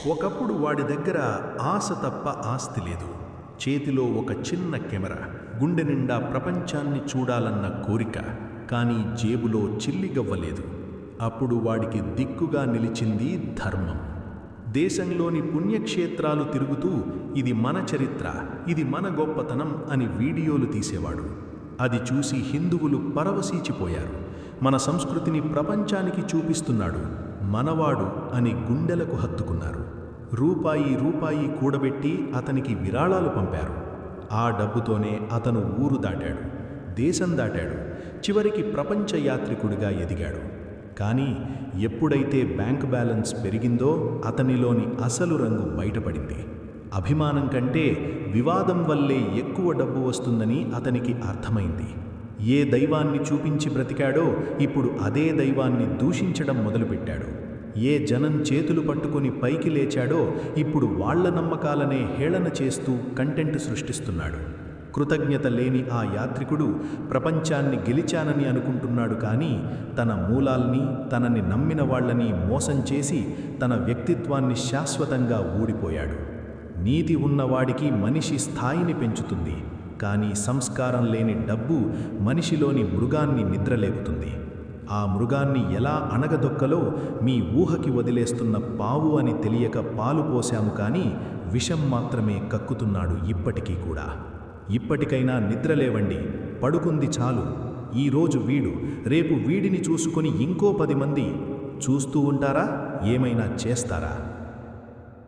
ఒకప్పుడు వాడి దగ్గర ఆశ తప్ప ఆస్తి లేదు. చేతిలో ఒక చిన్న కెమెరా, గుండె నిండా ప్రపంచాన్ని చూడాలన్న కోరిక. కానీ జేబులో చిల్లిగవ్వలేదు. అప్పుడు వాడికి దిక్కుగా నిలిచింది ధర్మం. దేశంలోని పుణ్యక్షేత్రాలు తిరుగుతూ ఇది మన చరిత్ర, ఇది మన గొప్పతనం అని వీడియోలు తీసేవాడు. అది చూసి హిందువులు పరవశించిపోయారు. మన సంస్కృతిని ప్రపంచానికి చూపిస్తున్నాడు, మనవాడు అని గుండెలకు హత్తుకున్నారు. రూపాయి కూడబెట్టి అతనికి విరాళాలు పంపారు. ఆ డబ్బుతోనే అతను ఊరు దాటాడు, దేశం దాటాడు, చివరికి ప్రపంచ యాత్రికుడిగా ఎదిగాడు. కానీ ఎప్పుడైతే బ్యాంక్ బ్యాలెన్స్ పెరిగిందో అతనిలోని అసలు రంగు బయటపడింది. అభిమానం కంటే వివాదం వల్లే ఎక్కువ డబ్బు వస్తుందని అతనికి అర్థమైంది. ఏ దైవాన్ని చూపించి బ్రతికాడో ఇప్పుడు అదే దైవాన్ని దూషించడం మొదలుపెట్టాడు. ఏ జనం చేతులు పట్టుకొని పైకి లేచాడో ఇప్పుడు వాళ్ల నమ్మకాలనే హేళన చేస్తూ కంటెంట్ సృష్టిస్తున్నాడు. కృతజ్ఞత లేని ఆ యాత్రికుడు ప్రపంచాన్ని గెలిచానని అనుకుంటున్నాడు. కానీ తన మూలాల్ని, తనని నమ్మిన వాళ్లని మోసం చేసి తన వ్యక్తిత్వాన్ని శాశ్వతంగా ఊడిపోయాడు. నీతి ఉన్నవాడికి మనిషి స్థాయిని పెంచుతుంది. కానీ సంస్కారం లేని డబ్బు మనిషిలోని మృగాన్ని నిద్రలేపుతుంది. ఆ మృగాన్ని ఎలా అణగదొక్కలో మీ ఊహకి వదిలేస్తున్న పావు అని తెలియక పాలు పోశాము. కానీ విషం మాత్రమే కక్కుతున్నాడు ఇప్పటికీ కూడా. ఇప్పటికైనా నిద్రలేవండి, పడుకుంది చాలు. ఈరోజు వీడు, రేపు వీడిని చూసుకొని ఇంకో 10 మంది చూస్తూ ఉంటారా? ఏమైనా చేస్తారా?